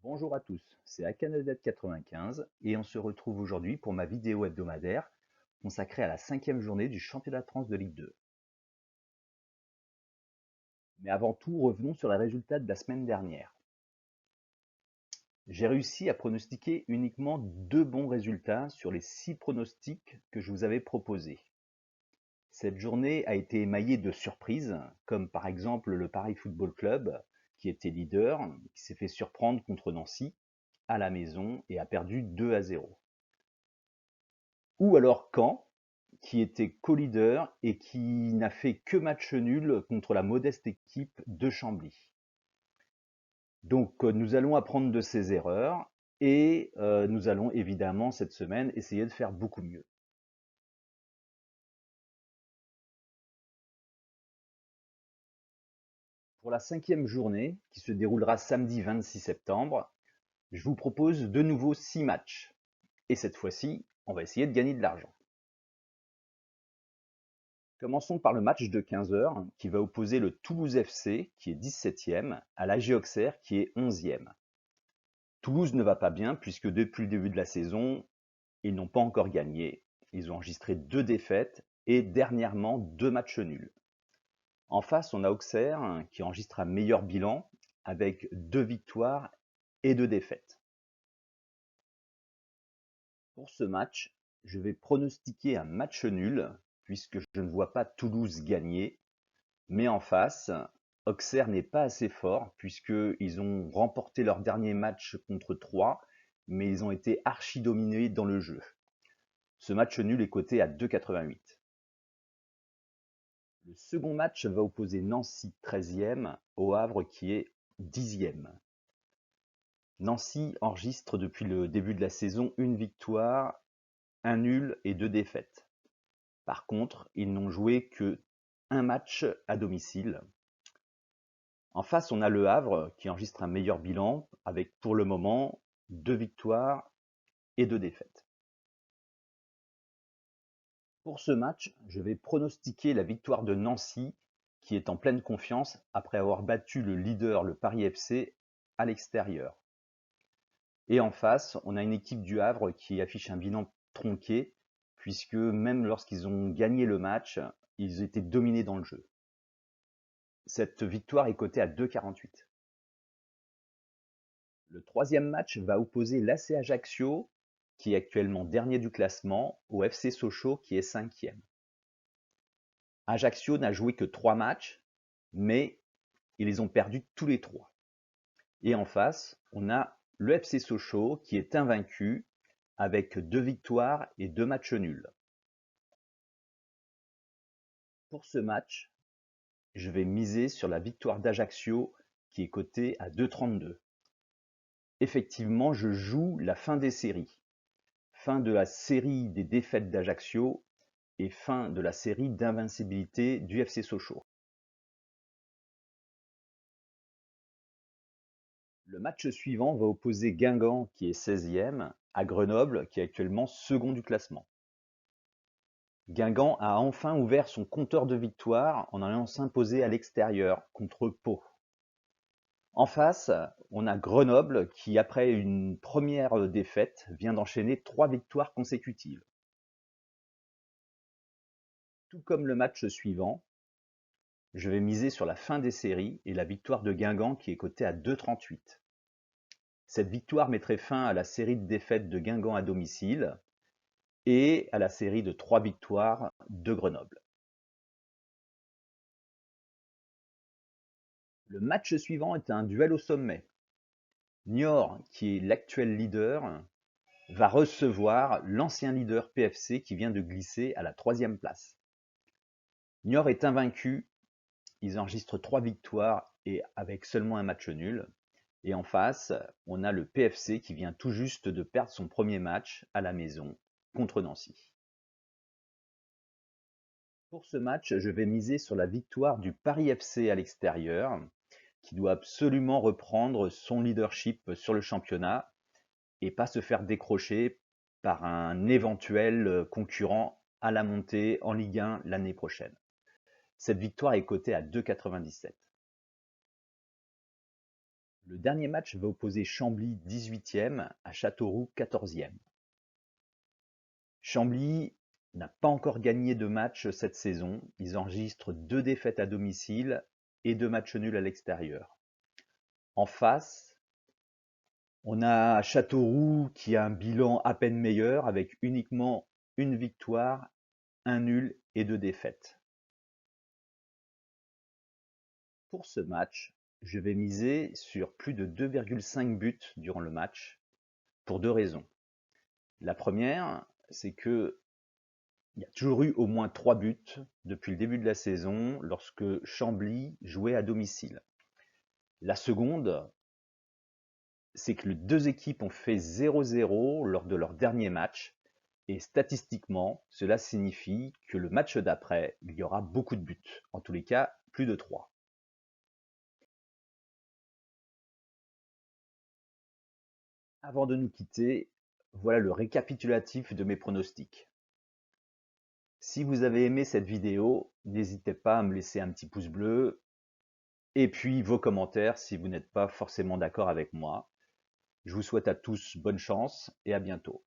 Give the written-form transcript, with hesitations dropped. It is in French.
Bonjour à tous, c'est Akanazet95 et on se retrouve aujourd'hui pour ma vidéo hebdomadaire consacrée à la 5e journée du championnat de France de Ligue 2. Mais avant tout, revenons sur les résultats de la semaine dernière. J'ai réussi à pronostiquer uniquement 2 bons résultats sur les 6 pronostics que je vous avais proposés. Cette journée a été émaillée de surprises, comme par exemple le Paris Football Club, qui était leader, qui s'est fait surprendre contre Nancy à la maison et a perdu 2-0. Ou alors Caen, qui était co-leader et qui n'a fait que match nul contre la modeste équipe de Chambly. Donc nous allons apprendre de ces erreurs et nous allons évidemment cette semaine essayer de faire beaucoup mieux. Pour la 5e journée, qui se déroulera samedi 26 septembre, je vous propose de nouveau 6 matchs. Et cette fois-ci, on va essayer de gagner de l'argent. Commençons par le match de 15h qui va opposer le Toulouse FC, qui est 17e, à l'AG Auxerre, qui est 11e. Toulouse ne va pas bien puisque depuis le début de la saison, ils n'ont pas encore gagné. Ils ont enregistré 2 défaites et dernièrement 2 matchs nuls. En face, on a Auxerre qui enregistre un meilleur bilan avec 2 victoires et 2 défaites. Pour ce match, je vais pronostiquer un match nul puisque je ne vois pas Toulouse gagner. Mais en face, Auxerre n'est pas assez fort puisqu'ils ont remporté leur dernier match contre Troyes, mais ils ont été archi-dominés dans le jeu. Ce match nul est coté à 2,88. Le second match va opposer Nancy 13e au Havre qui est 10e. Nancy enregistre depuis le début de la saison une victoire, un nul et 2 défaites. Par contre, ils n'ont joué que un match à domicile. En face, on a le Havre qui enregistre un meilleur bilan avec pour le moment 2 victoires et 2 défaites. Pour ce match, je vais pronostiquer la victoire de Nancy qui est en pleine confiance après avoir battu le leader, le Paris FC, à l'extérieur. Et en face, on a une équipe du Havre qui affiche un bilan tronqué puisque même lorsqu'ils ont gagné le match, ils étaient dominés dans le jeu. Cette victoire est cotée à 2,48. Le troisième match va opposer l'AC Ajaccio, qui est actuellement dernier du classement, au FC Sochaux, qui est 5e. Ajaccio n'a joué que 3 matchs, mais ils les ont perdus tous les 3. Et en face, on a le FC Sochaux, qui est invaincu, avec 2 victoires et 2 matchs nuls. Pour ce match, je vais miser sur la victoire d'Ajaccio, qui est cotée à 2,32. Effectivement, je joue la fin des séries. Fin de la série des défaites d'Ajaccio et fin de la série d'invincibilité du FC Sochaux. Le match suivant va opposer Guingamp, qui est 16e, à Grenoble, qui est actuellement second du classement. Guingamp a enfin ouvert son compteur de victoires en allant s'imposer à l'extérieur contre Pau. En face, on a Grenoble qui, après une première défaite, vient d'enchaîner 3 victoires consécutives. Tout comme le match suivant, je vais miser sur la fin des séries et la victoire de Guingamp qui est cotée à 2,38. Cette victoire mettrait fin à la série de défaites de Guingamp à domicile et à la série de 3 victoires de Grenoble. Le match suivant est un duel au sommet. Niort, qui est l'actuel leader, va recevoir l'ancien leader PFC qui vient de glisser à la 3e place. Niort est invaincu, ils enregistrent 3 victoires et avec seulement un match nul. Et en face, on a le PFC qui vient tout juste de perdre son premier match à la maison contre Nancy. Pour ce match, je vais miser sur la victoire du Paris FC à l'extérieur, qui doit absolument reprendre son leadership sur le championnat et pas se faire décrocher par un éventuel concurrent à la montée en Ligue 1 l'année prochaine. Cette victoire est cotée à 2,97. Le dernier match va opposer Chambly 18e à Châteauroux 14e. Chambly n'a pas encore gagné de match cette saison. Ils enregistrent 2 défaites à domicile et 2 matchs nuls à l'extérieur. En face, on a Châteauroux qui a un bilan à peine meilleur avec uniquement une victoire, un nul et 2 défaites. Pour ce match, je vais miser sur plus de 2,5 buts durant le match pour 2 raisons. La première, c'est que il y a toujours eu au moins 3 buts depuis le début de la saison lorsque Chambly jouait à domicile. La seconde, c'est que les deux équipes ont fait 0-0 lors de leur dernier match et statistiquement, cela signifie que le match d'après, il y aura beaucoup de buts, en tous les cas plus de 3. Avant de nous quitter, voilà le récapitulatif de mes pronostics. Si vous avez aimé cette vidéo, n'hésitez pas à me laisser un petit pouce bleu et puis vos commentaires si vous n'êtes pas forcément d'accord avec moi. Je vous souhaite à tous bonne chance et à bientôt.